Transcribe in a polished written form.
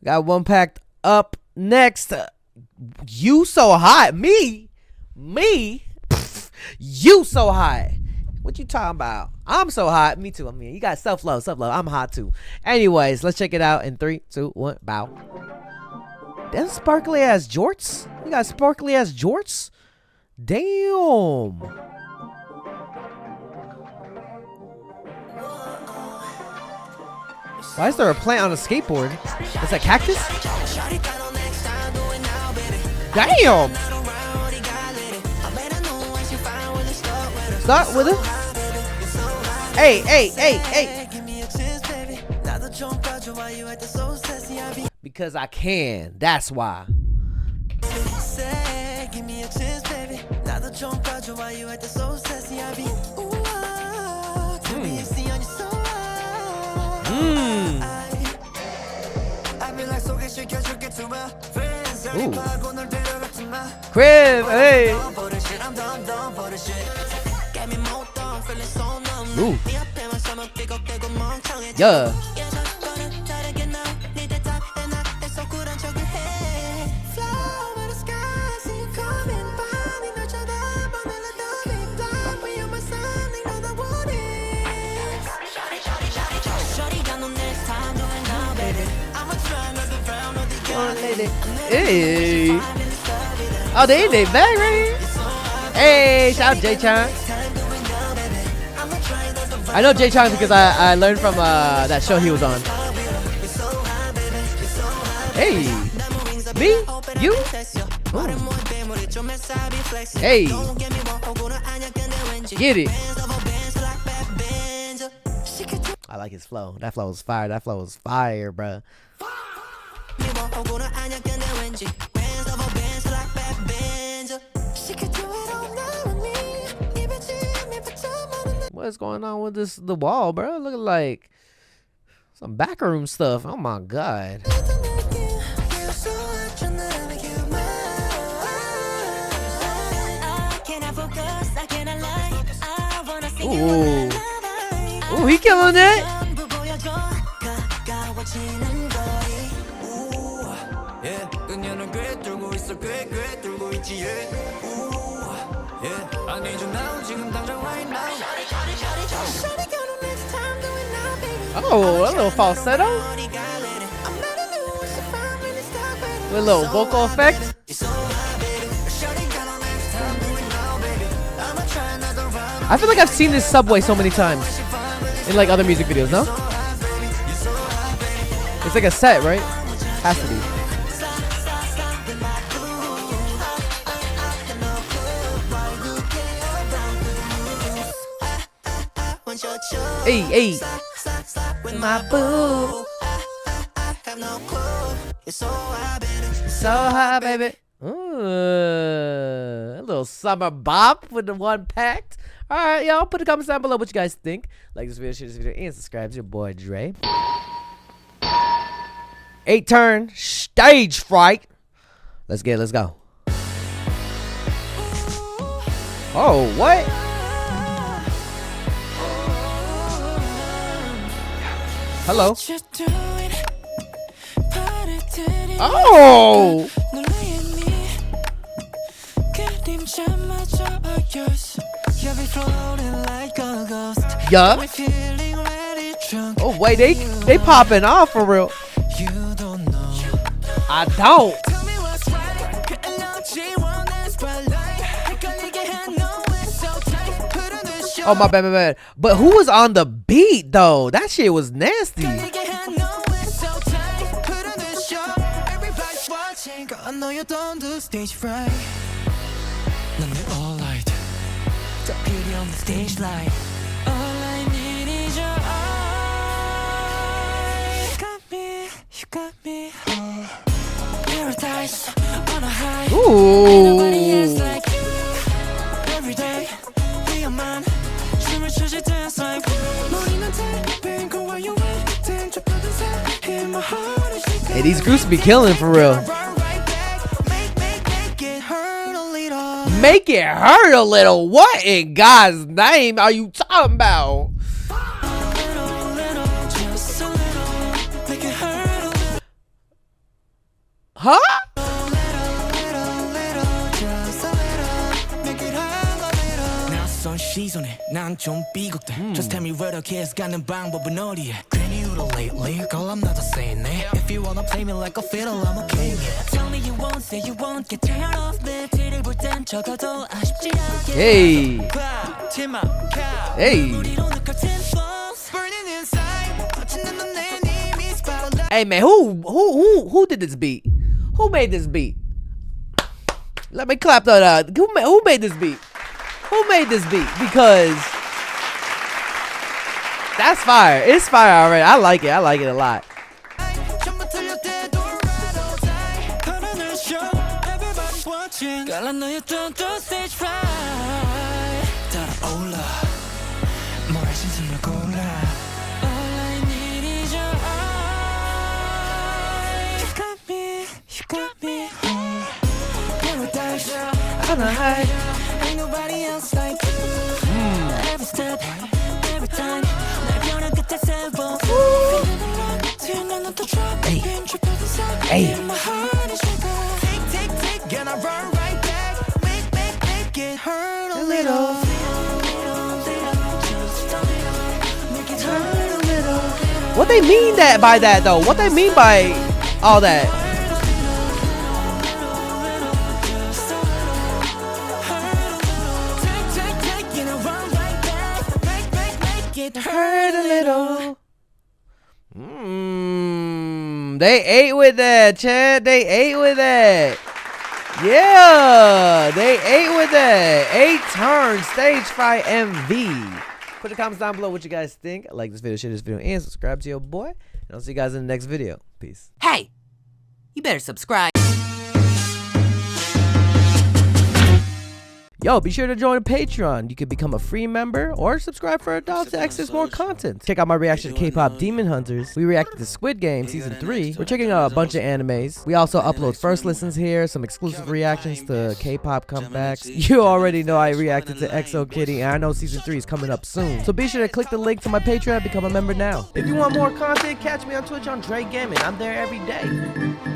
Got one packed up next. You so hot. Me. Pfft, you so hot. What you talking about? I'm so hot. Me too. I mean, you got self-love. I'm hot too. Anyways, let's check it out in 3, 2, 1, bow. Them sparkly ass jorts? You got sparkly ass jorts? Damn. Why is there a plant on a skateboard? Is that cactus? Damn. Start with it. Hey. Because I can. That's why. Ooh. Crib, hey. Ooh. Yeah. Hey. Oh, they in their bag right here. Hey, shout out Jay Chang. I know Jay Chang because I learned from that show he was on. Hey, me, you. Ooh. Hey, get it. I like his flow. That flow is fire. That flow is fire, bruh. What's going on with the wall, bro? Looking like some backroom stuff. Oh my god. Ooh. Ooh, he killing it. Oh, a little falsetto. With a little vocal effect. I feel like I've seen this subway so many times in like other music videos, no? It's like a set, right? Has to be. Hey. My boo. So high, baby. Ooh, a little summer bop with the one packed. All right, y'all. Put a comment down below what you guys think. Like this video, share this video, and subscribe to your boy Dre. 8-turn Stagefright. Let's go. Oh, what? Hello. Oh. Yeah. Oh wait, they popping off for real. I don't. Oh my bad. But who was on the beat though? That shit was nasty. I know you don't do stage fright. All light. The beauty on the stage light. All I need is your eye. You got me. Paradise on a high. Ooh. Nobody else like you. Every day, be a man. 춤을 추지 dance like. Hey, these groups be killing for real. Make it hurt a little. What in God's name are you talking about? Huh? Just tell me where the kids 가는 방법은 어디에 괜히 울어 lately girl I'm not the same If you wanna play me like a fiddle I'm okay yeah. Tell me you won't say you won't get tired of me 뒤를 볼 땐 적어도 아쉽지 않게 Hey. Hey. Hey man, who did this beat? Who made this beat? Let me clap that out. Who made this beat? Who made this beat? Because that's fire. It's fire already. I like it. I like it a lot. Ain't nobody else like you. Every step, every time. Hey. My heart is tick, tick, tick, and I run right back. Make it hurt a little. Make it hurt a little. What they mean by that though? What they mean by all that? Hurt a little. They ate with that, Chad. They ate with that. Yeah, they ate with that. 8 turns, Stagefright MV. Put your comments down below what you guys think. Like this video, share this video, and subscribe to your boy. And I'll see you guys in the next video. Peace. Hey, you better subscribe. Yo, be sure to join the Patreon. You can become a free member or subscribe for adults to access more content. Check out my reaction to K-pop Demon Hunters. We reacted to Squid Game Season 3. We're checking out a bunch of animes. We also upload first listens here, some exclusive reactions to K-pop comebacks. You already know I reacted to EXO Kitty, and I know Season 3 is coming up soon. So be sure to click the link to my Patreon and become a member now. If you want more content, catch me on Twitch on JREKML. I'm there every day.